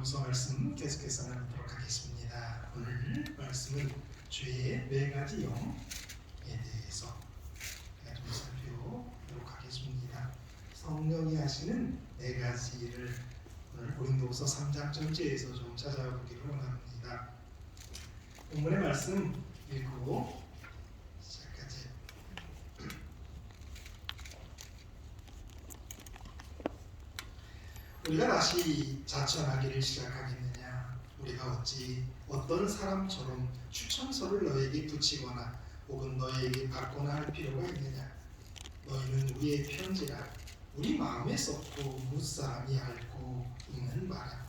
요소 말씀 계속해서 나누도록 하겠습니다. 오늘 말씀은 죄의 4가지 영에 대해서 좀 살펴보도록 하겠습니다. 성령이 하시는 4가지를 오늘 고린도후서 3장 전체에서 좀 찾아보기를 원합니다. 본문의 말씀 읽고 시작하지. 우리가 다시 자천하기를 시작하겠느냐? 우리가 어찌 어떤 사람처럼 추천서를 너에게 붙이거나 혹은 너에게 받거나 할 필요가 있느냐? 너희는 우리의 편지라 우리 마음에 썼고 무사람이 앓고 있는 바라.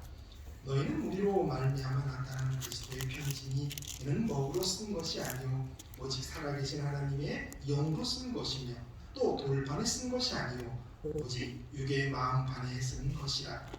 너희는 우리로 말미암아 나타나는 그리스도의 편지니 이는 먹으로 쓴 것이 아니요 오직 살아계신 하나님의 영으로 쓴 것이며 또 돌판에 쓴 것이 아니요 오직 육의 마음판에 쓴 것이라.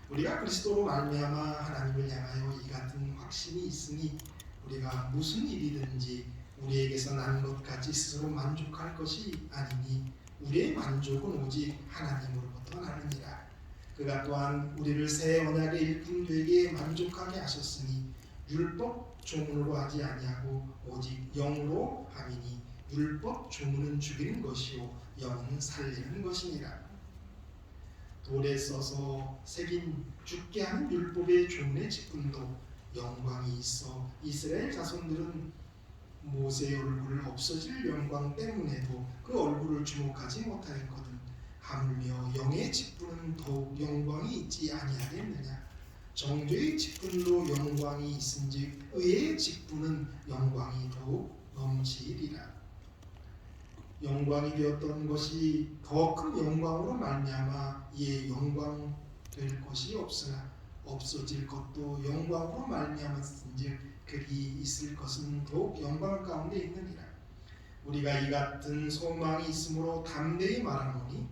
우리가 그리스도로 말미암아 하나님을 향하여 이 같은 확신이 있으니 우리가 무슨 일이든지 우리에게서 난 것 같이 스스로 만족할 것이 아니니 우리의 만족은 오직 하나님으로부터 나느니라. 그가 또한 우리를 새 언약의 일꾼 되게 만족하게 하셨으니 율법 조문으로 하지 아니하고 오직 영으로 함이니 율법 조문은 죽이는 것이요 영은 살리는 것이니라. 돌에 써서 새긴 죽게 하는 율법의 조문의 직분도 영광이 있어 이스라엘 자손들은 모세의 얼굴을 없어질 영광 때문에도 그 얼굴을 주목하지 못하였거든. 하물며 영의 직분은 더욱 영광이 있지 아니하겠느냐? 정죄의 직분도 영광이 있은즉 의의 직분은 영광이 더욱 넘치리라. 영광이 되었던 것이 더 큰 영광으로 말미암아 이에 영광 될 것이 없으나 없어질 것도 영광으로 말미암았은즉 그리 있을 것은 더욱 영광 가운데 있느니라. 우리가 이 같은 소망이 있으므로 담대히 말하노니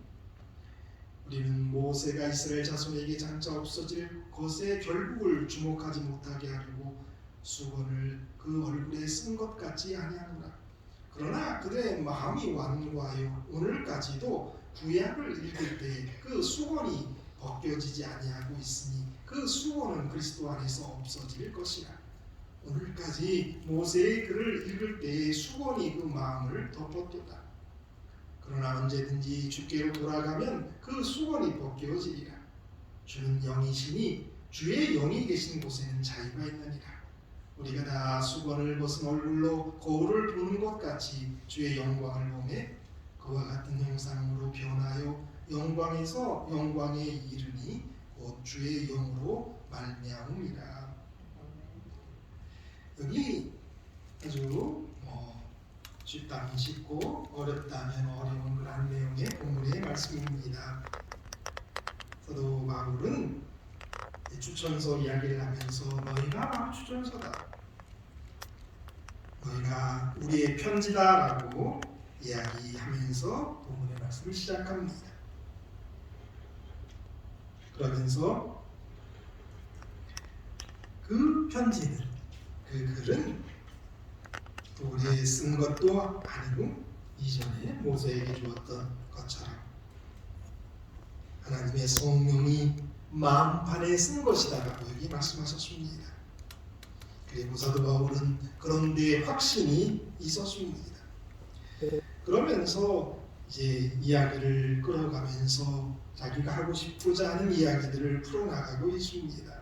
우리는 모세가 이스라엘 자손에게 장차 없어질 것의 결국을 주목하지 못하게 하려고 수건을 그 얼굴에 쓴 것 같지 아니하노라. 그러나 그들의 마음이 완고하여 오늘까지도 구약을 읽을 때 그 수건이 벗겨지지 아니하고 있으니 그 수건은 그리스도 안에서 없어질 것이라. 오늘까지 모세의 글을 읽을 때의 수건이 그 마음을 덮었도다. 그러나 언제든지 주께로 돌아가면 그 수건이 벗겨지리라. 주는 영이시니 주의 영이 계신 곳에는 자유가 있느니라. 우리가 다 수건을 벗은 얼굴로 거울을 보는 것 같이 주의 영광을 보매 그와 같은 형상으로 변하여 영광에서 영광에 이르니 곧 주의 영으로 말미암음이라. 여기 아주 쉽다면 쉽고 어렵다면 어려운 그런 내용의 본문의 말씀입니다. 사도 바울은 추천서 이야기를 하면서 너희가 바로 추천서다, 너희가 우리의 편지다라고 이야기하면서 본문의 말씀을 시작합니다. 그러면서 그 편지는, 그 글은 돌에 쓴 것도 아니고 이전에 모세에게 주었던 것처럼 하나님의 성령이 마음판에 쓴 것이다라고 여기 말씀하셨습니다. 그리고 사도 바울은 그런 데에 확신이 있었습니다. 그러면서 이제 이야기를 끌어가면서 자기가 하고 싶고자 하는 이야기들을 풀어나가고 있습니다.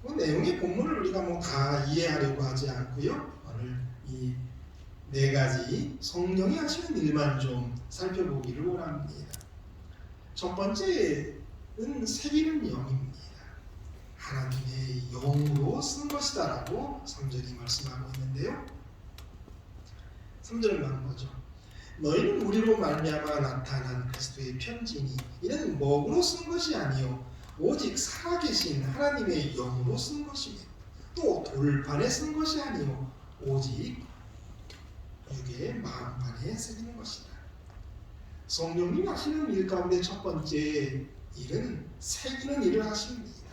그 내용의 본문을 우리가 다 이해하려고 하지 않고요. 오늘 이 4가지 성령이 하시는 일만 좀 살펴보기를 원합니다. 첫 번째는 새기는 영입니다. 하나님의 영으로 쓴 것이다라고 3절이 말씀하고 있는데요. 3절만 보죠. 너희는 우리로 말미암아 나타난 그리스도의 편지니 이는 먹으로 쓴 것이 아니요 오직 살아계신 하나님의 영으로 쓴 것이며 또 돌판에 쓴 것이 아니요 오직 육의 마음판에 새기는 것이다. 성령님 하시는 일 가운데 첫 번째 일은 새기는 일을 하십니다.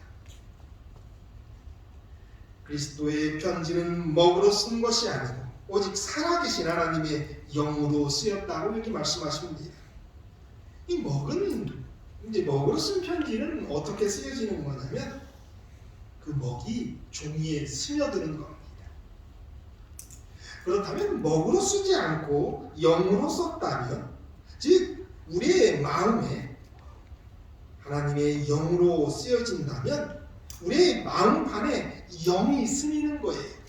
그리스도의 편지는 먹으로 쓴 것이 아니고 오직 살아계신 하나님의 영으로 쓰였다고 이렇게 말씀하십니다. 이 먹은 이제 먹으로 쓴 편지는 어떻게 쓰여지는 거냐면 그 먹이 종이에 스며드는 겁니다. 그렇다면 먹으로 쓰지 않고 영으로 썼다면, 즉 우리의 마음에 하나님의 영으로 쓰여진다면 우리의 마음판에 영이 스미는 거예요.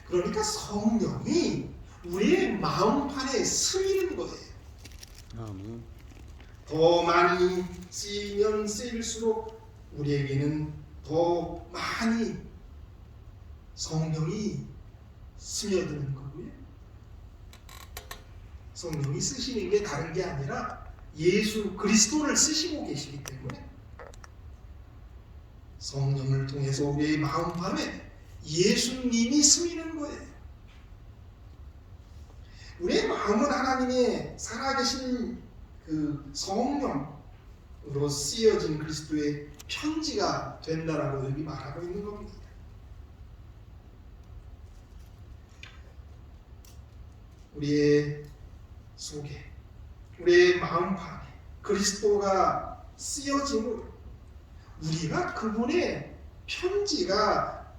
그러니까 성령이 우리의 마음판에 스미는 거예요. 아멘. 더 많이 쓰이면 쓰일수록 우리에게는 더 많이 성령이 스며드는 거고요. 성령이 쓰시는 게 다른 게 아니라 예수 그리스도를 쓰시고 계시기 때문에 성령을 통해서 우리의 마음판에 예수님이 스미는 거예요. 우리의 마음은 하나님의 살아계신 그 성령으로 쓰여진 그리스도의 편지가 된다라고 여기 말하고 있는 겁니다. 우리의 속에, 우리의 마음판에 그리스도가 쓰여짐으로 우리가 그분의 편지가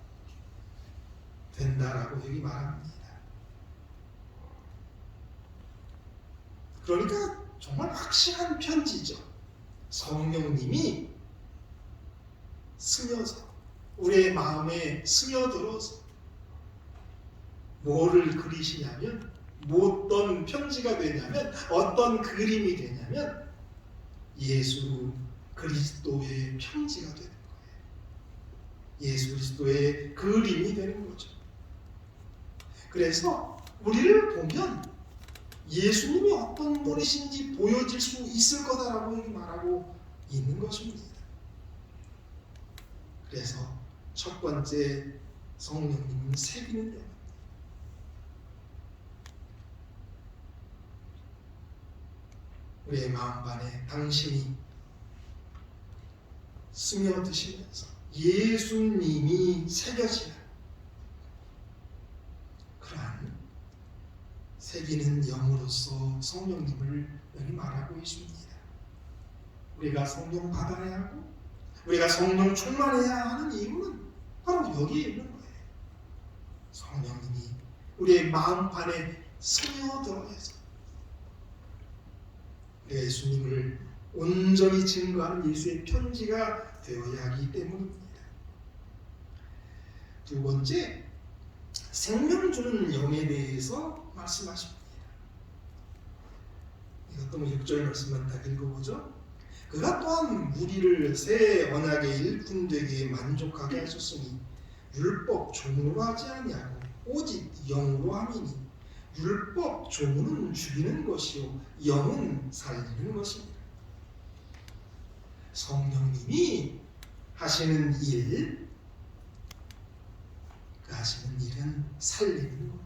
된다라고 여기 말합니다. 그러니까 정말 확실한 편지죠. 성령님이 스며서 우리의 마음에 스며들어서 뭐를 그리시냐면, 어떤 편지가 되냐면, 어떤 그림이 되냐면 예수 그리스도의 편지가 되는 거예요. 예수 그리스도의 그림이 되는 거죠. 그래서 우리를 보면 예수님이 어떤 분이신지 보여질 수 있을 거다라고 말하고 있는 것입니다. 그래서 첫 번째 성령님은 새기는 영. 우리의 마음판에 당신이 스며드시면서 예수님이 새겨지는 그러한 새기는 영으로서 성령님을 여기 말하고 있습니다. 우리가 성령 받아야 하고 우리가 성령 충만해야 하는 이유는 바로 여기에 있는 거예요. 성령님이 우리의 마음판에 스며들어서 우리가 예수님을 온전히 증거하는 예수의 편지가 되어야 하기 때문입니다. 두 번째, 생명 주는 영에 대해서 말씀하십니다. 이것도 6절 말씀만 딱 읽어보죠. 그가 또한 우리를 새 언약의 일꾼 되게 만족하게 하셨으니 율법 종으로 하지 아니하고 오직 영으로 함이니 율법 종은 죽이는 것이요 영은 살리는 것입니다. 성령님이 하시는 일, 그 하시는 일은 살리는 겁니다.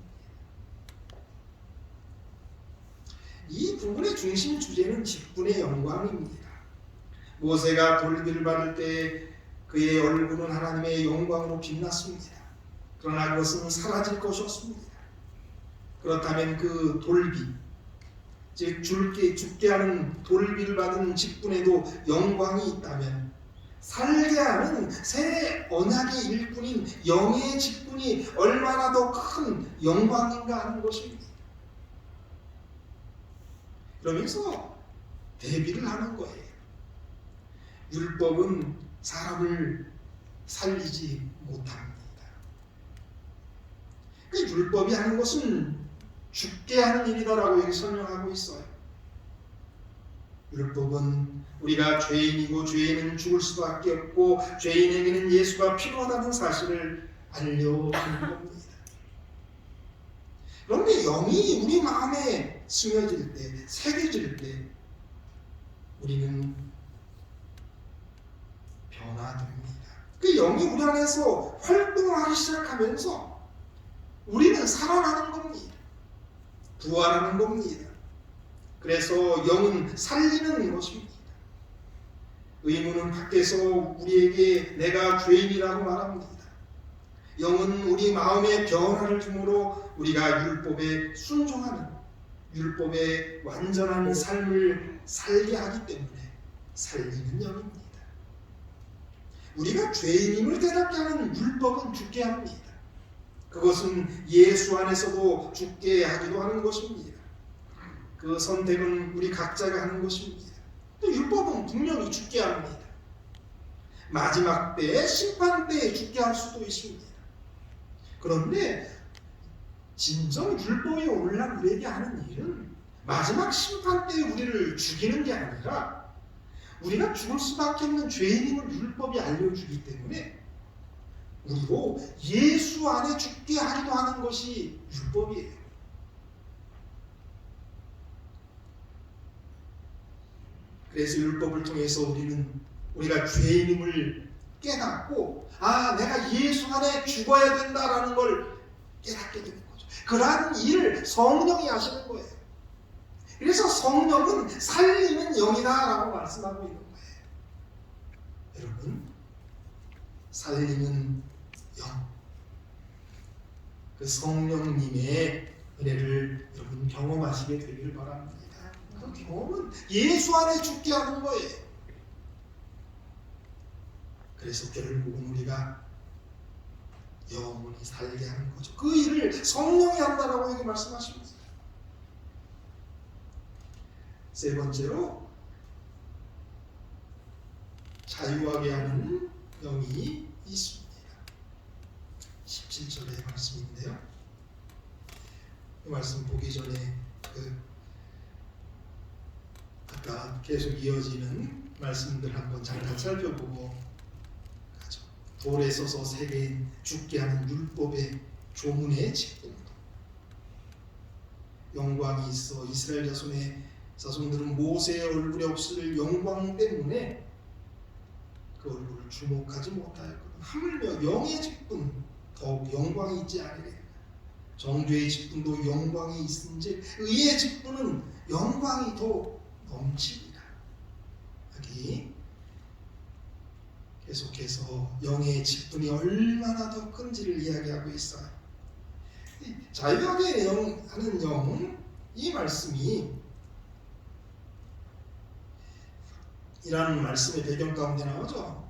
이 부분의 중심 주제는 직분의 영광입니다. 모세가 돌기를 받을 때 그의 얼굴은 하나님의 영광으로 빛났습니다. 그러나 그것은 사라질 것이었습니다. 그렇다면 그 돌비, 즉 죽게 하는 돌비를 받은 직분에도 영광이 있다면 살게 하는 새 언약의 일꾼인 영의 직분이 얼마나 더 큰 영광인가 하는 것입니다. 그러면서 대비를 하는 거예요. 율법은 사람을 살리지 못합니다. 그 율법이 하는 것은 죽게 하는 일이다라고 여기 설명하고 있어요. 율법은 우리가 죄인이고 죄인은 죽을 수밖에 없고 죄인에게는 예수가 필요하다는 사실을 알려주는 겁니다. 그런데 영이 우리 마음에 스며질 때, 새겨질 때 우리는 변화됩니다. 그 영이 우리 안에서 활동하기 시작하면서 우리는 살아나는 겁니다. 부활하는 겁니다. 그래서 영은 살리는 것입니다. 의문은 밖에서 우리에게 내가 죄인이라고 말합니다. 영은 우리 마음에 변화를 주므로 우리가 율법에 순종하는, 율법의 완전한 삶을 살게 하기 때문에 살리는 영입니다. 우리가 죄인임을 깨닫게 하는 율법은 죽게 합니다. 그것은 예수 안에서도 죽게 하기도 하는 것입니다. 그 선택은 우리 각자가 하는 것입니다. 또 율법은 분명히 죽게 합니다. 마지막 때에 심판 때에 죽게 할 수도 있습니다. 그런데 진정 율법이 오늘날 우리에게 하는 일은 마지막 심판 때에 우리를 죽이는 게 아니라 우리가 죽을 수밖에 없는 죄인임을 율법이 알려주기 때문에 우리도 예수 안에 죽게 하기도 하는 것이 율법이에요. 그래서 율법을 통해서 우리가 죄인임을 깨닫고 내가 예수 안에 죽어야 된다라는 걸 깨닫게 되는 거죠. 그러한 일을 성령이 하시는 거예요. 그래서 성령은 살리는 영이다라고 말씀하고 있는 거예요. 여러분, 살리는 영, 그 성령님의 은혜를 여러분 경험하시게 되기를 바랍니다. 그 경험은 예수 안에 죽게 하는 거예요. 그래서 결국은 우리가 영원히 살게 하는 거죠. 그 일을 성령이 한다라고 여기 말씀하십니다. 세 번째로 자유하게 하는 영이 있습니다. 17절의 말씀인데요. 이 말씀 보기 전에 아까 계속 이어지는 말씀들 한번 잠깐 살펴보고 가죠. 돌에 써서 새긴 죽게 하는 율법의 조문의 직분. 영광이 있어 이스라엘 자손들은 모세의 얼굴에 없을 영광 때문에 그 얼굴을 주목하지 못하였거든. 하물며 영의 직분 더욱 영광이 있지 아니래. 정죄의 직분도 영광이 있은지 의의 직분은 영광이 더 넘칩니다. 여기 계속해서 영의 직분이 얼마나 더 큰지를 이야기하고 있어요. 자유하게 하는 영, 이 말씀이 이라는 말씀의 배경 가운데 나오죠.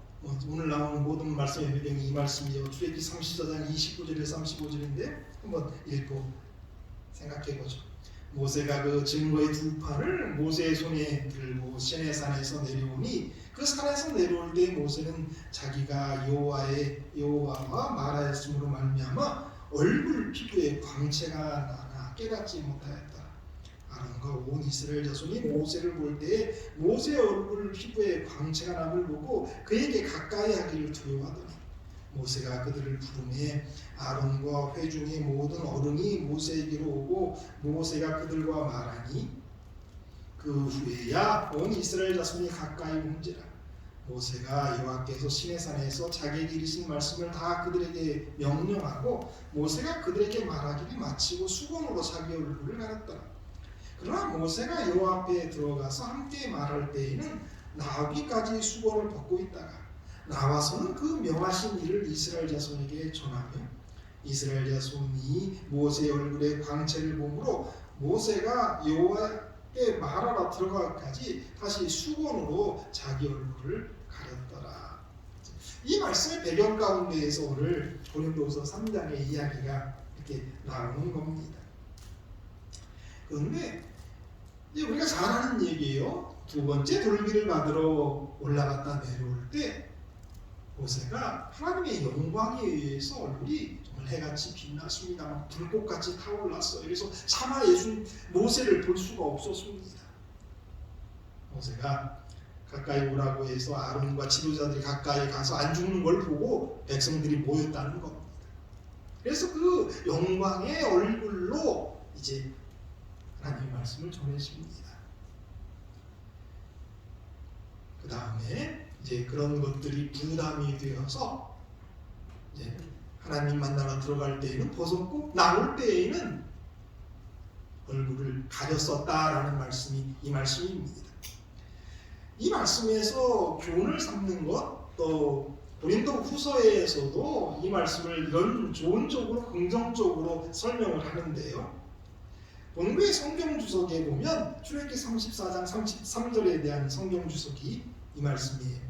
오늘 나오는 모든 말씀의 배경이 이 말씀이죠. 출애굽기 34장 29절에서 35절인데 한번 읽고 생각해보죠. 모세가 그 증거의 두 판을 모세의 손에 들고 시내산에서 내려오니 그 산에서 내려올 때 모세는 자기가 여호와와 말하였으므로 말미암아 얼굴 피부에 광채가 나나 깨닫지 못하였다. 아론과 온 이스라엘 자손이 모세를 볼 때에 모세의 얼굴 피부에 광채가 남을 보고 그에게 가까이 하기를 두려워하더니 모세가 그들을 부르매 아론과 회중의 모든 어른이 모세에게로 오고 모세가 그들과 말하니 그 후에야 온 이스라엘 자손이 가까이 온지라. 모세가 여호와께서 시내산에서 자기에게 이르신 말씀을 다 그들에게 명령하고 모세가 그들에게 말하기를 마치고 수건으로 자기 얼굴을 가렸더라. 그러나 모세가 여호와 앞에 들어가서 함께 말할 때에는 나귀까지 수건을 벗고 있다가 나와서는 그 명하신 일을 이스라엘 자손에게 전하며 이스라엘 자손이 모세의 얼굴에 광채를 보므로 모세가 여호와께 말하러 들어가기까지 다시 수건으로 자기 얼굴을 가렸더라. 이 말씀의 배경 가운데에서 오늘 고린도서 3장의 이야기가 이렇게 나오는 겁니다. 그런데 우리가 잘 아는 얘기예요. 두 번째 돌기를 받으러 올라갔다 내려올 때 모세가 하나님의 영광에 의해서 얼굴이 정말 해같이 빛났습니다. 불꽃같이 타올랐어요. 그래서 차마 모세를 볼 수가 없었습니다. 모세가 가까이 오라고 해서 아론과 지도자들이 가까이 가서 안 죽는 걸 보고 백성들이 모였다는 겁니다. 그래서 그 영광의 얼굴로 이제 하나님의 말씀을 전해집니다. 그 다음에 이제 그런 것들이 부담이 되어서 이제 하나님 만나러 들어갈 때에는 벗었고 나올 때에는 얼굴을 가렸었다라는 말씀이 이 말씀입니다. 이 말씀에서 교훈을 삼는 것, 또 고린도 후서에서도 이 말씀을 이런 좋은 쪽으로 긍정적으로 설명을 하는데요. 본교의 성경 주석에 보면 출애굽기 34장 33절에 대한 성경 주석이 이 말씀이에요.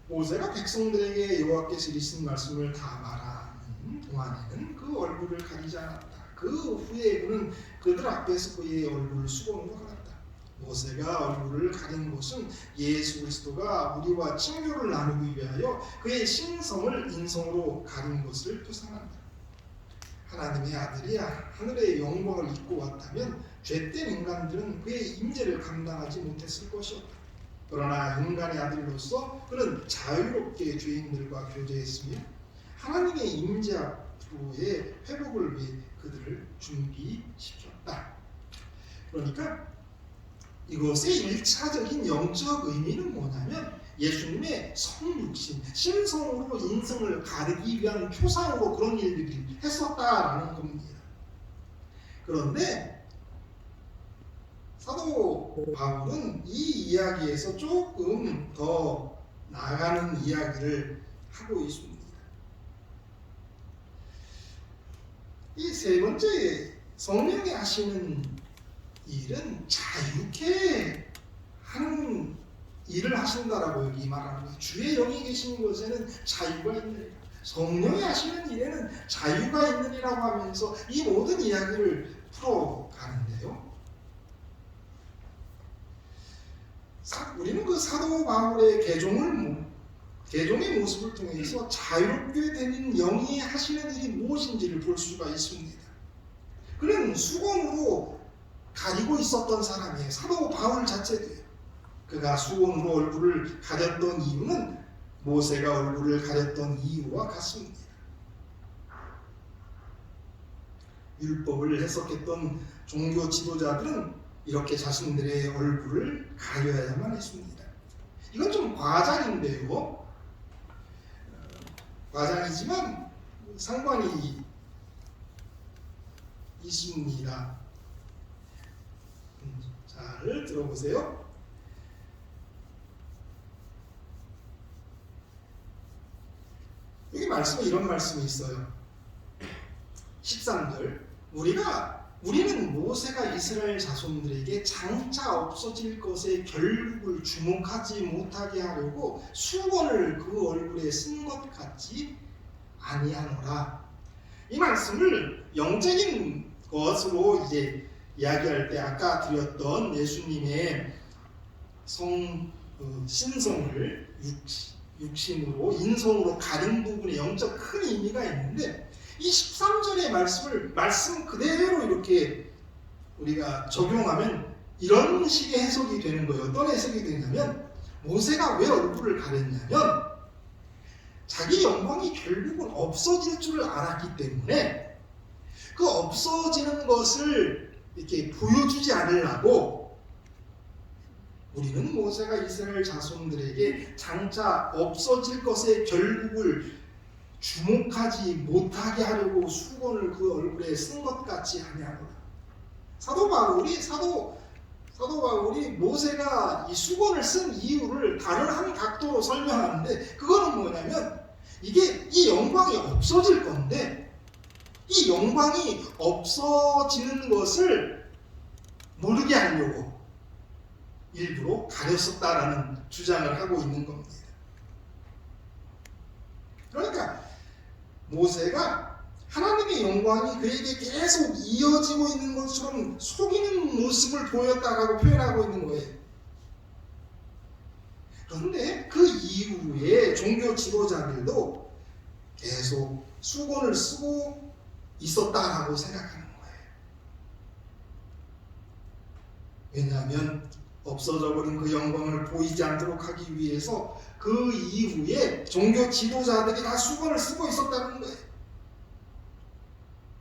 모세가 백성들에게 여호와께서 이르신 말씀을 다 말하는 동안에는 그 얼굴을 가리지 않았다. 그 후에 그는 그들 앞에서 그의 얼굴을 수건으로 갈았다. 모세가 얼굴을 가린 것은 예수 그리스도가 우리와 친교를 나누기 위하여 그의 신성을 인성으로 가린 것을 표상한다. 하나님의 아들이 하늘의 영광을 입고 왔다면 죄된 인간들은 그의 임재를 감당하지 못했을 것이었다. 그러나 인간의 아들로서 그는 자유롭게 죄인들과 교제했으며 하나님의 임재 앞으로의 회복을 위해 그들을 준비시켰다. 그러니까 이것의 1차적인 영적 의미는 뭐냐면 예수님의 성육신, 신성으로 인성을 가리기 위한 표상으로 그런 일들이 했었다라는 겁니다. 그런데 사도 바울은 이 이야기에서 조금 더 나아가는 이야기를 하고 있습니다. 이 세 번째, 성령이 하시는 일은 자유케 하는 일을 하신다라고 여기 말하는 거예요. 주의 영이 계신 곳에는 자유가 있느니라. 성령이 하시는 일에는 자유가 있느니라고 하면서 이 모든 이야기를 풀어가는데요. 우리는 그 사도 바울의 개종의 모습을 통해서 자유롭게 되는 영이 하시는 일이 무엇인지를 볼 수가 있습니다. 그는 수건으로 가리고 있었던 사람이에요. 사도 바울 자체도요. 그가 수건으로 얼굴을 가렸던 이유는 모세가 얼굴을 가렸던 이유와 같습니다. 율법을 해석했던 종교 지도자들은 이렇게 자신들의 얼굴을 가려야만 했습니다. 이건 좀 과장인데요. 과장이지만 상관이 있습니다. 잘 들어보세요. 여기 말씀에 이런 말씀이 있어요. 13절 우리는 모세가 이스라엘 자손들에게 장차 없어질 것의 결국을 주목하지 못하게 하려고 수건을 그 얼굴에 쓴 것 같지 아니하노라. 이 말씀을 영적인 것으로 이제 이야기할 때 아까 드렸던 예수님의 신성을 육신으로 인성으로 가린 부분에 영적 큰 의미가 있는데 이 13절의 말씀 그대로 이렇게 우리가 적용하면 이런 식의 해석이 되는 거예요. 어떤 해석이 되냐면 모세가 왜 얼굴을 가렸냐면 자기 영광이 결국은 없어질 줄을 알았기 때문에 그 없어지는 것을 이렇게 보여주지 않으려고 우리는 모세가 이스라엘 자손들에게 장차 없어질 것의 결국을 주목하지 못하게 하려고 수건을 그 얼굴에 쓴 것 같지 아니하노라. 사도 바울이 모세가 이 수건을 쓴 이유를 다른 한 각도로 설명하는데 그거는 뭐냐면 이게 이 영광이 없어질 건데 이 영광이 없어지는 것을 모르게 하려고 일부러 가렸었다라는 주장을 하고 있는 겁니다. 그러니까 모세가 하나님의 영광이 그에게 계속 이어지고 있는 것처럼 속이는 모습을 보였다라고 표현하고 있는 거예요. 그런데 그 이후에 종교 지도자들도 계속 수건을 쓰고 있었다라고 생각하는 거예요. 왜냐하면 없어져 버린 그 영광을 보이지 않도록 하기 위해서 그 이후에 종교 지도자들이 다 수건을 쓰고 있었다는 거예요.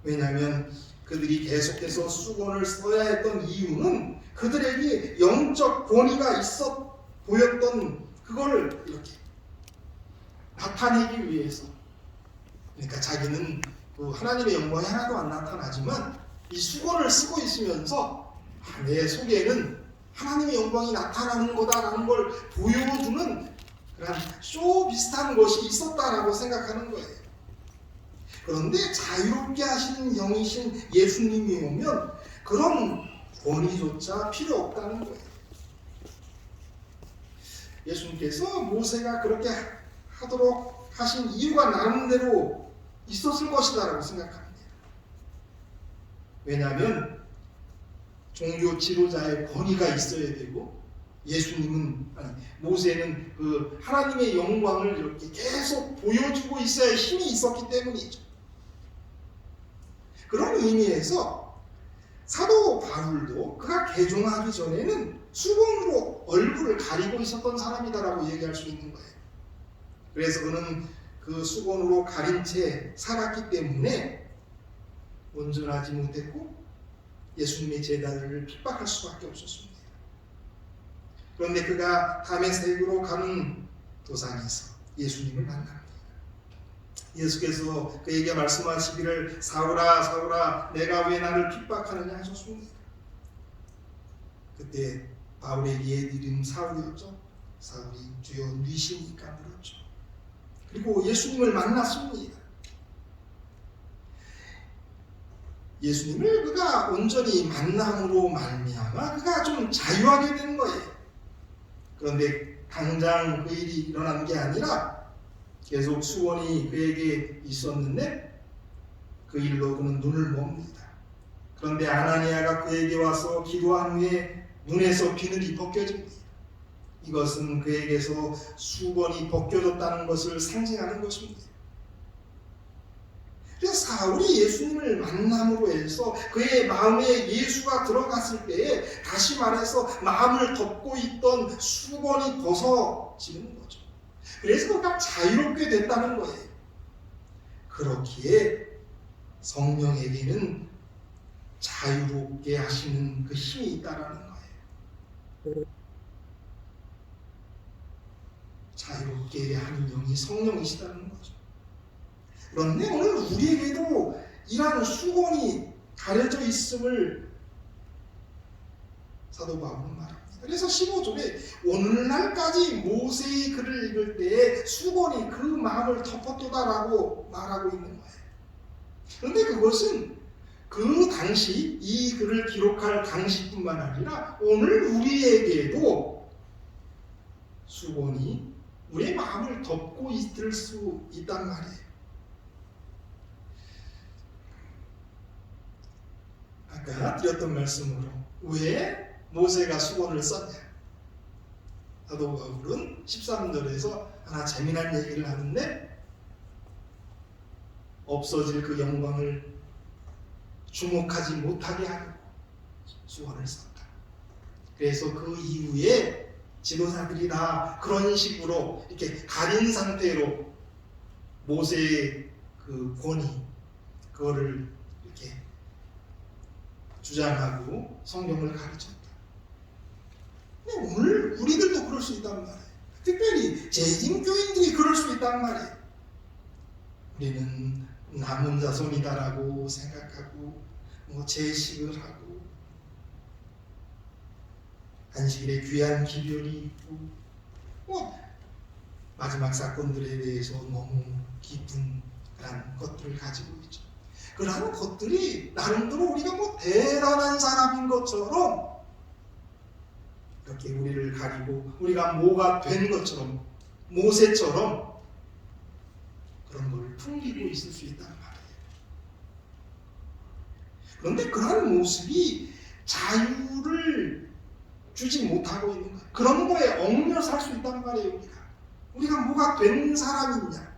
왜냐하면 그들이 계속해서 수건을 써야 했던 이유는 그들에게 영적 권위가 있어 보였던 그거를 이렇게 나타내기 위해서. 그러니까 자기는 그 하나님의 영광이 하나도 안 나타나지만 이 수건을 쓰고 있으면서 내 속에는 하나님의 영광이 나타나는 거다라는 걸 보여주는 그런 쇼 비슷한 것이 있었다라고 생각하는 거예요. 그런데 자유롭게 하시는 영이신 예수님이 오면 그런 권위조차 필요 없다는 거예요. 예수님께서 모세가 그렇게 하도록 하신 이유가 나름대로 있었을 것이다라고 생각합니다. 왜냐하면 종교 지도자의 권위가 있어야 되고 모세는 그 하나님의 영광을 이렇게 계속 보여주고 있어야 힘이 있었기 때문이죠. 그런 의미에서 사도 바울도 그가 개종하기 전에는 수건으로 얼굴을 가리고 있었던 사람이다라고 얘기할 수 있는 거예요. 그래서 그는 그 수건으로 가린 채 살았기 때문에 온전하지 못했고 예수님의 제자들을 핍박할 수밖에 없었습니다. 그런데 그가 다메섹으로 가는 도상에서 예수님을 만납니다. 예수께서 그에게 말씀하시기를 사울아 사울아 내가 왜 나를 핍박하느냐 하셨습니다. 그때 바울의 옛 이름 사울이었죠. 사울이 주여 누이시니까 물었죠. 그리고 예수님을 만났습니다. 예수님을 그가 온전히 만남으로 말미암아 그가 좀 자유하게 된 거예요. 그런데 당장 그 일이 일어난 게 아니라 계속 수건이 그에게 있었는데 그 일로 그는 눈을 멉니다. 그런데 아나니아가 그에게 와서 기도한 후에 눈에서 비늘이 벗겨집니다. 이것은 그에게서 수건이 벗겨졌다는 것을 상징하는 것입니다. 그래서 사울이 예수님을 만남으로 해서 그의 마음에 예수가 들어갔을 때에 다시 말해서 마음을 덮고 있던 수건이 벗어지는 거죠. 그래서 그가 자유롭게 됐다는 거예요. 그렇기에 성령에게는 자유롭게 하시는 그 힘이 있다는 거예요. 자유롭게 하는 영이 성령이시다는 거죠. 그런데 오늘 우리에게도 이러한 수건이 가려져 있음을 사도 바울은 말합니다. 그래서 15절에 오늘날까지 모세의 글을 읽을 때에 수건이 그 마음을 덮었도다라고 말하고 있는 거예요. 그런데 그것은 그 당시 이 글을 기록할 당시뿐만 아니라 오늘 우리에게도 수건이 우리의 마음을 덮고 있을 수 있단 말이에요. 아까 드렸던 말씀으로 왜 모세가 수건을 썼냐? 사도 바울은 13절에서 하나 재미난 얘기를 하는데 없어질 그 영광을 주목하지 못하게 하려고 수건을 썼다. 그래서 그 이후에 지도자들이 다 그런 식으로 이렇게 가린 상태로 모세의 그 권위 그거를 이렇게 주장하고 성경을 가르쳤다. 오늘 우리들도 그럴 수 있단 말이에요. 특별히 재림교인들이 그럴 수 있단 말이에요. 우리는 남은 자손이다라고 생각하고 제식을 하고 안식일에 귀한 기별이 있고 마지막 사건들에 대해서 너무 깊은 그런 것들을 가지고 있죠. 그러한 것들이 나름대로 우리가 대단한 사람인 것처럼 이렇게 우리를 가리고 우리가 뭐가 된 것처럼 모세처럼 그런 걸 풍기고 있을 수 있단 말이에요. 그런데 그러한 모습이 자유를 주지 못하고 있는 거예요. 그런 거에 얽매여 살 수 있단 말이에요. 우리가 뭐가 된 사람이냐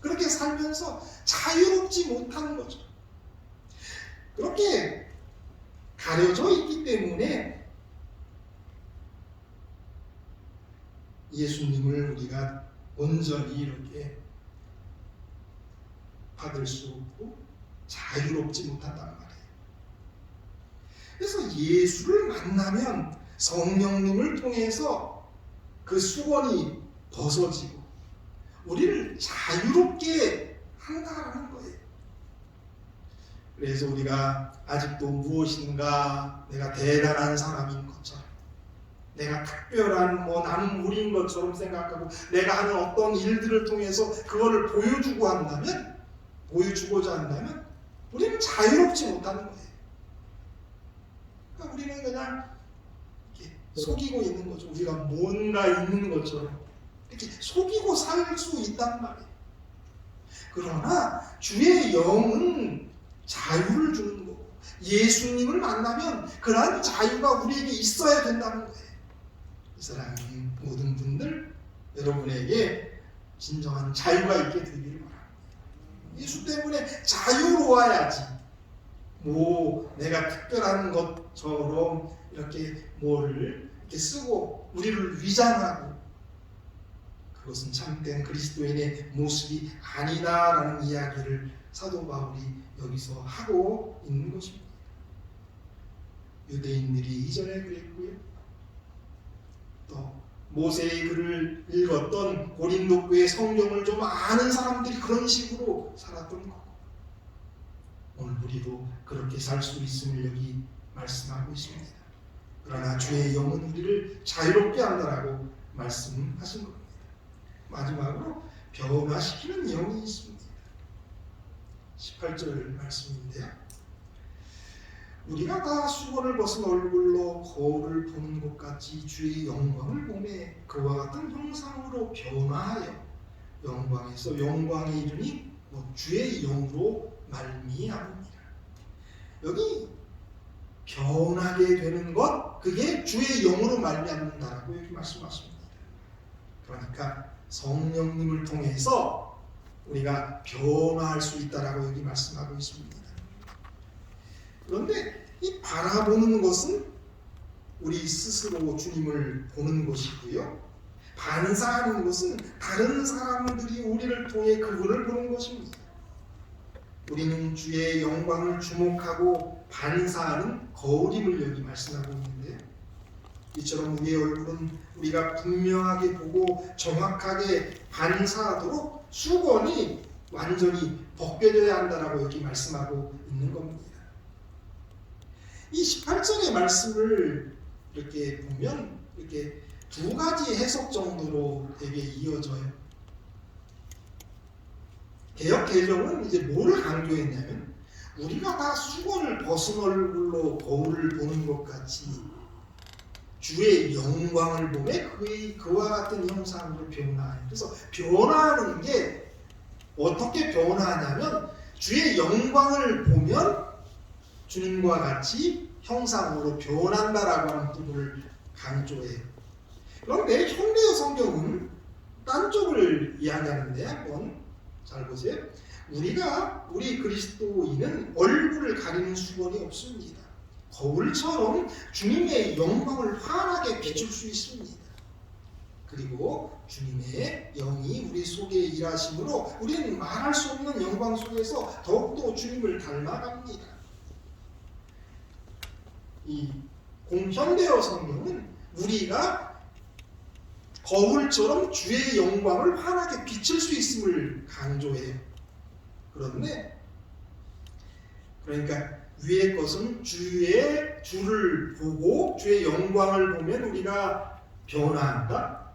그렇게 살면서 자유롭지 못하는 거죠. 그렇게 가려져 있기 때문에 예수님을 우리가 온전히 이렇게 받을 수 없고 자유롭지 못한단 말이에요. 그래서 예수를 만나면 성령님을 통해서 그 수건이 벗어지고 우리를 자유롭게 한다라는 거예요. 그래서 우리가 아직도 무엇인가 내가 대단한 사람인 것처럼 내가 특별한 나는 우리인 것처럼 생각하고 내가 하는 어떤 일들을 통해서 그거를 보여주고자 한다면 우리는 자유롭지 못하는 거예요. 그러니까 우리는 그냥 이렇게 속이고 있는 거죠. 우리가 뭔가 있는 것처럼 이렇게 속이고 살 수 있단 말이에요. 그러나 주의 영은 자유를 주는 거고, 예수님을 만나면 그러한 자유가 우리에게 있어야 된다는 거예요. 이 사랑하는 모든 분들, 여러분에게 진정한 자유가 있게 되기를 바랍니다. 예수 때문에 자유로워야지, 내가 특별한 것처럼 이렇게 뭐를 이렇게 쓰고 우리를 위장하고, 그것은 참된 그리스도인의 모습이 아니다라는 이야기를 사도 바울이 여기서 하고 있는 것입니다. 유대인들이 이전에 그랬고요. 또 모세의 글을 읽었던 고린도 교회 성경을 좀 아는 사람들이 그런 식으로 살았던 거고, 오늘 우리도 그렇게 살 수 있음을 여기 말씀하고 있습니다. 그러나 주의 영은 우리를 자유롭게 한다라고 말씀하신 겁니다. 마지막으로 변화시키는 영이 있습니다. 18절 말씀인데요. 우리가 다 수건을 벗은 얼굴로 거울을 보는 것 같이 주의 영광을 보매 그와 같은 형상으로 변화하여 영광에서 영광에 이르니 주의 영으로 말미암으니라. 여기 변하게 되는 것, 그게 주의 영으로 말미암는다라고 여기 말씀하십니다. 그러니까 성령님을 통해서 우리가 변화할 수 있다라고 여기 말씀하고 있습니다. 그런데 이 바라보는 것은 우리 스스로 주님을 보는 것이고요. 반사하는 것은 다른 사람들이 우리를 통해 그분을 보는 것입니다. 우리는 주의 영광을 주목하고 반사하는 거울임을 여기 말씀하고 있는데요. 이처럼 우리의 얼굴은 우리가 분명하게 보고 정확하게 반사하도록 수건이 완전히 벗겨져야 한다라고 여기 말씀하고 있는 겁니다. 이 18절의 말씀을 이렇게 보면 이렇게 두 가지 해석 정도로 되게 이어져요. 개역 개정은 이제 뭐를 강조했냐면, 우리가 다 수건을 벗은 얼굴로 거울을 보는 것 같이 주의 영광을 보매 그와 같은 형상으로 변화해요. 그래서 변화하는 게 어떻게 변화하냐면, 주의 영광을 보면 주님과 같이 형상으로 변한다라고 하는 부분을 강조해요. 그런데 현대어 성경은 딴 쪽을 이야기하는데, 한번 잘 보세요. 우리 그리스도인은 얼굴을 가리는 수건이 없습니다. 거울처럼 주님의 영광을 환하게 비출 수 있습니다. 그리고 주님의 영이 우리 속에 일하심으로 우리는 말할 수 없는 영광 속에서 더욱더 주님을 닮아갑니다. 이 공현대어 성경은 우리가 거울처럼 주의 영광을 환하게 비칠 수 있음을 강조해요. 그러니까 위의 것은 주를 보고 주의 영광을 보면 우리가 변화한다.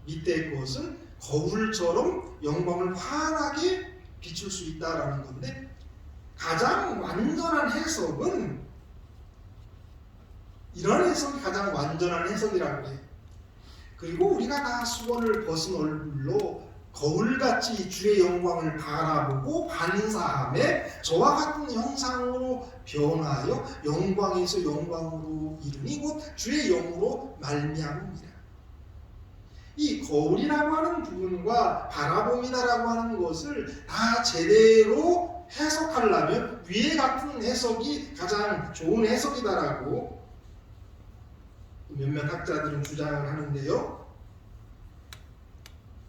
밑에 것은 거울처럼 영광을 환하게 비출 수 있다라는 건데, 가장 완전한 해석은 이런 해석이 가장 완전한 해석이라고 해요. 그리고 우리가 다 수건을 벗은 얼굴로 거울같이 주의 영광을 바라보고 반사함에 저와 같은 형상으로 변하여 영광에서 영광으로 이르니 곧 주의 영으로 말미암습니다. 이 거울이라고 하는 부분과 바라봄이다라고 하는 것을 다 제대로 해석하려면 위에 같은 해석이 가장 좋은 해석이다라고 몇몇 학자들은 주장을 하는데요.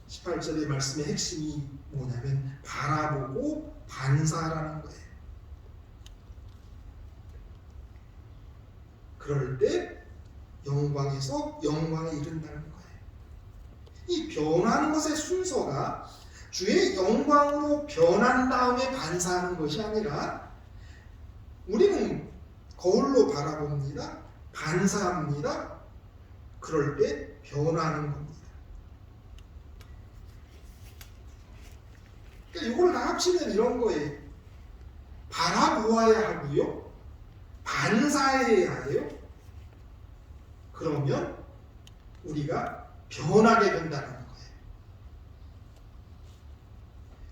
18절의 말씀의 핵심이 뭐냐면 바라보고 반사라는 거예요. 그럴 때 영광에서 영광에 이른다는 거예요. 이 변하는 것의 순서가 주의 영광으로 변한 다음에 반사하는 것이 아니라, 우리는 거울로 바라봅니다. 반사합니다. 그럴 때 변하는 겁니다. 그러니까 이걸 다 합치면 이런 거예요. 바라보아야 하고요, 반사해야 해요. 그러면 우리가 변하게 된다는 거예요.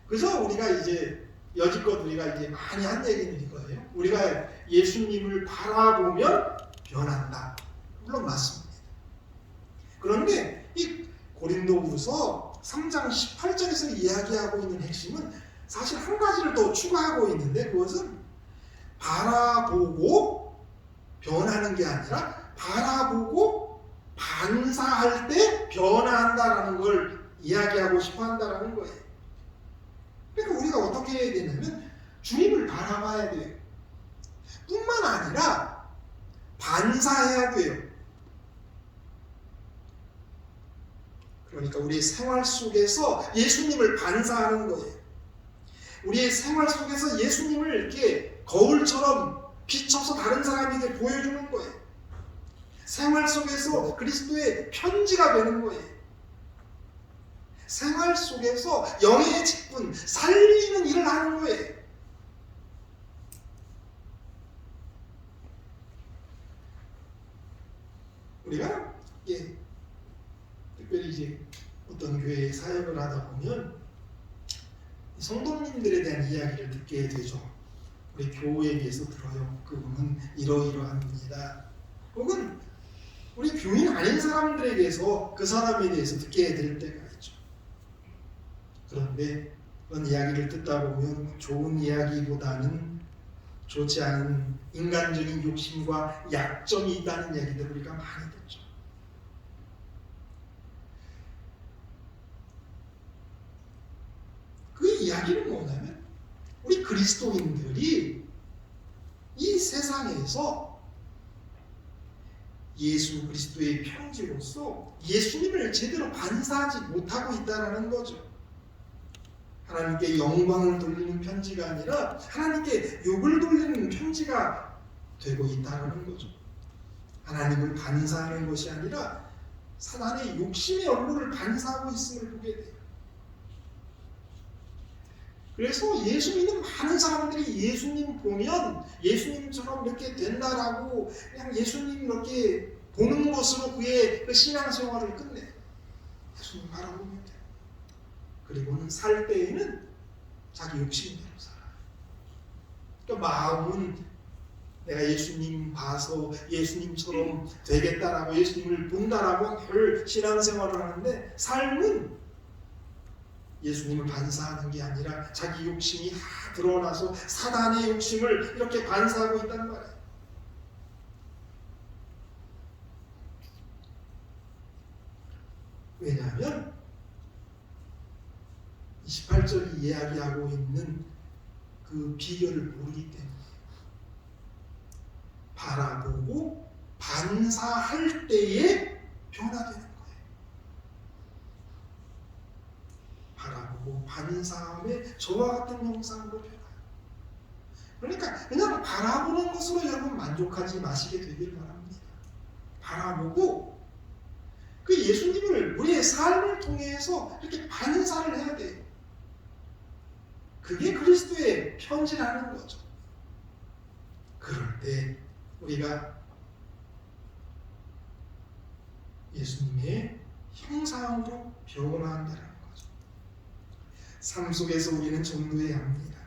그래서 우리가 이제 여지껏 우리가 이제 많이 한 얘기는 이거예요. 우리가 예수님을 바라보면 변한다. 물론 맞습니다. 그런데 이 고린도후서 3장 18절에서 이야기하고 있는 핵심은 사실 한 가지를 더 추가하고 있는데, 그것은 바라보고 변하는 게 아니라 바라보고 반사할 때 변화한다라는 걸 이야기하고 싶어 한다라는 거예요. 그러니까 우리가 어떻게 해야 되냐면 주님을 바라봐야 돼요. 뿐만 아니라 반사해야 돼요. 그러니까 우리의 생활 속에서 예수님을 반사하는 거예요. 우리의 생활 속에서 예수님을 이렇게 거울처럼 비춰서 다른 사람에게 보여주는 거예요. 생활 속에서 그리스도의 편지가 되는 거예요. 생활 속에서 영의 직분, 살리는 일을 하는 거예요. 우리가 특별히 이제 어떤 교회에 사역을 하다 보면 성도님들에 대한 이야기를 듣게 되죠. 우리 교회에서 들어요. 그분은 이러이러합니다. 혹은 우리 교인 아닌 사람들에게서 그 사람에 대해서 듣게 될 때가 있죠. 그런데 그런 이야기를 듣다 보면 좋은 이야기보다는 좋지 않은 인간적인 욕심과 약점이 있다는 얘기들 우리가 많이 듣죠. 그 이야기는 뭐냐면 우리 그리스도인들이 이 세상에서 예수 그리스도의 편지로서 예수님을 제대로 반사하지 못하고 있다는 거죠. 하나님께 영광을 돌리는 편지가 아니라 하나님께 욕을 돌리는 편지가 되고 있다는 거죠. 하나님을 반사하는 것이 아니라 사단의 욕심의 얼굴을 반사하고 있음을 보게 돼요. 그래서 예수 믿는 많은 사람들이 예수님 보면 예수님처럼 이렇게 된다라고 그냥 예수님 이렇게 보는 것으로 그의 그 신앙생활을 끝내요. 예수님 바라보면 돼요. 그리고는 살 때에는 자기 욕심대로 살아요. 그러니까 마음은 내가 예수님 봐서 예수님처럼 되겠다라고 예수님을 본다라고 별 신앙생활을 하는데, 삶은 예수님을 반사하는 게 아니라 자기 욕심이 다 드러나서 사단의 욕심을 이렇게 반사하고 있단 말이에요. 왜냐하면 28절이 이야기하고 있는 그 비결을 모르기 때문에 바라보고 반사할 때에 변화되는 거예요. 바라보고 반사함에 저와 같은 형상으로 변화해요. 그러니까 그냥 바라보는 것으로 여러분 만족하지 마시게 되길 바랍니다. 바라보고 그 예수님을 우리의 삶을 통해서 이렇게 반사를 해야 돼요. 그게 그리스도의 편지라는 거죠. 그럴 때 우리가 예수님의 형상으로 변화한다는 거죠. 삶 속에서 우리는 전도해야 합니다.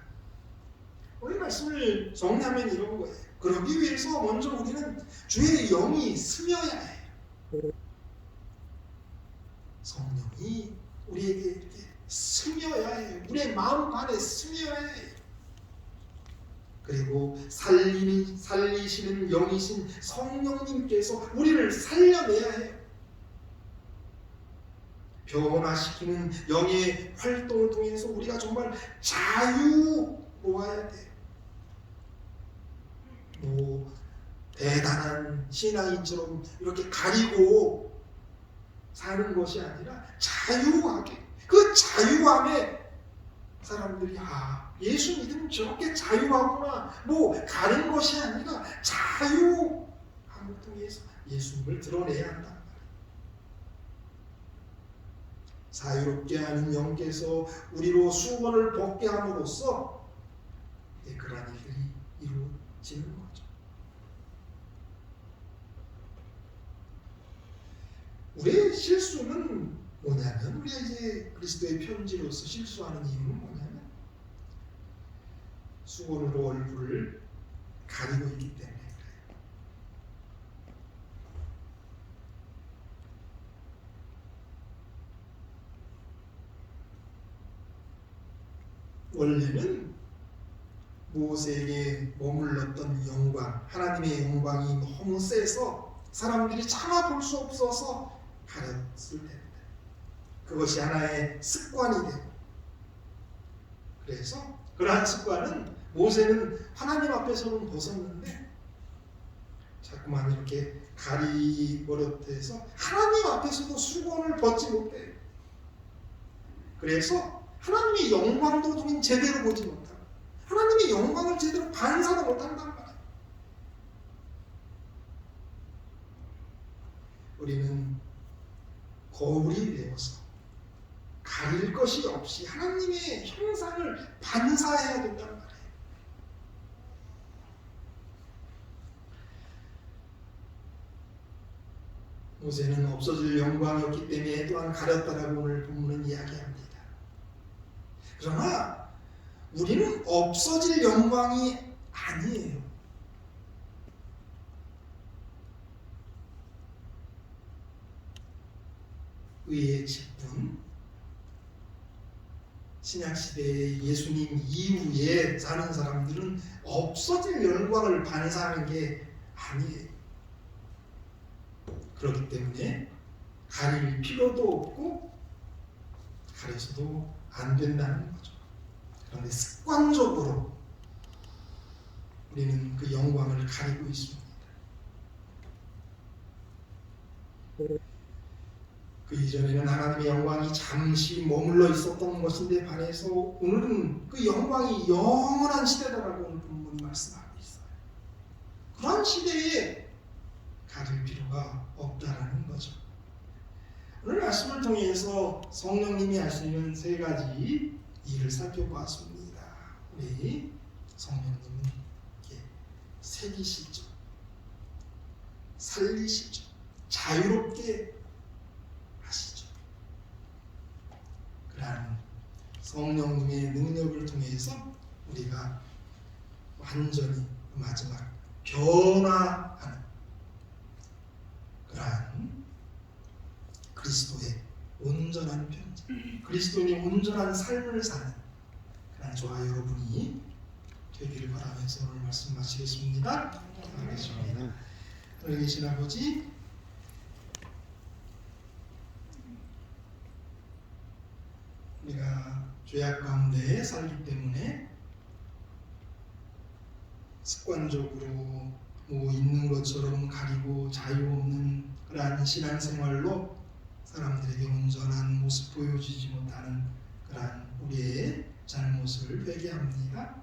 오늘 말씀을 정리하면 이런 거예요. 그러기 위해서 먼저 우리는 주의 영이 스며야 해요. 성령이 우리에게 이렇게 스며야 해요. 우리의 마음 안에 스며야 해요. 그리고 살리시는 영이신 성령님께서 우리를 살려내야 해요. 변화시키는 영의 활동을 통해서 우리가 정말 자유로워야 돼요. 뭐 대단한 신앙인처럼 이렇게 가리고 사는 것이 아니라 자유하게, 그 자유함에 사람들이 예수 믿으면 저렇게 자유하구나, 뭐 가는 것이 아니라 자유함을 통해서 예수님을 드러내야 한다. 자유롭게 하는 영께서 우리로 수건을 벗게 함으로써 그러한 일들이 이루어지는 거죠. 우리의 실수는 뭐냐면, 우리가 이제 그리스도의 편지로서 실수하는 이유는 뭐냐면 수건으로 얼굴을 가리고 있기 때문에 그래요. 원래는 모세에게 머물렀던 영광, 하나님의 영광이 너무 세서 사람들이 참아 볼 수 없어서 가렸을 때입니다. 그것이 하나의 습관이 되고, 그래서 그러한 습관은 모세는 하나님 앞에서는 벗었는데 자꾸만 이렇게 가리버릇해서 하나님 앞에서도 수건을 벗지 못해요. 그래서 하나님의 영광도 우리는 제대로 보지 못하고 하나님의 영광을 제대로 반사도 못한단 말이에요. 우리는 거울이 되어서 가릴 것이 없이 하나님의 형상을 반사해야 된단 말이에요. 모세는 없어질 영광이었기 때문에 또한 가렸다라고 오늘 본문은 이야기합니다. 그러나 우리는 없어질 영광이 아니에요. 의의 직분, 신약시대의 예수님 이후에 사는 사람들은 없어질 영광을 반사하는 게 아니에요. 그렇기 때문에 가릴 필요도 없고 가려서도 안 된다는 거죠. 그런데 습관적으로 우리는 그 영광을 가리고 있습니다. 그 이전에는 하나님의 영광이 잠시 머물러 있었던 것인데 반해서 오늘은 그 영광이 영원한 시대다라고 오늘 본문이 말씀하고 있어요. 그런 시대에 가릴 필요가 없다라는 거죠. 오늘 말씀을 통해서 성령님이 하시는 세 가지 일을 살펴보았습니다. 우리 성령님은 이렇게 새기시죠, 살리시죠, 자유롭게 하시죠. 그러한 성령님의 능력을 통해서 우리가 완전히 마지막 변화하는 그러한 그리스도의 온전한 편지, 그리스도인의 온전한 삶을 사는 그러한 저와 여러분이 되기를 바라면서 오늘 말씀 마치겠습니다. 기도하겠습니다. 하늘에 계신 아버지, 우리가 죄악 가운데 살기 때문에 습관적으로 있는 것처럼 가리고 자유 없는 그러한 신앙생활로 사람들에게 온전한 모습 보여주지 못하는 그러한 우리의 잘못을 회개합니다.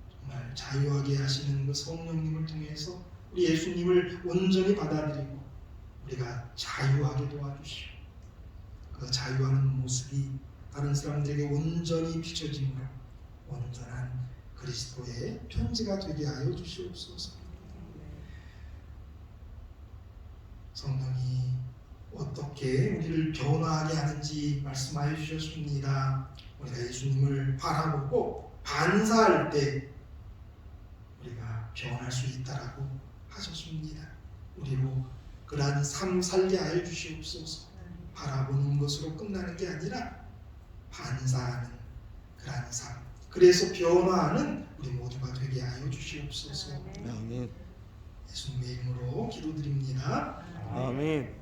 정말 자유하게 하시는 그 성령님을 통해서 우리 예수님을 온전히 받아들이고 우리가 자유하게 도와주시오. 그 자유하는 모습이 다른 사람들에게 온전히 비춰짐으로 온전한 그리스도의 편지가 되게 하여 주시옵소서. 성령이 어떻게 우리를 변화하게 하는지 말씀하여 주셨습니다. 우리가 예수님을 바라보고 반사할 때 우리가 변할 수 있다라고 하셨습니다. 우리로 그러한 삶 살게 하여 주시옵소서. 바라보는 것으로 끝나는 게 아니라 반사하는 그러한 삶, 그래서 변화하는 우리 모두가 되게 하여 주시옵소서. 아멘. 예수님의 이름으로 기도드립니다. 아멘.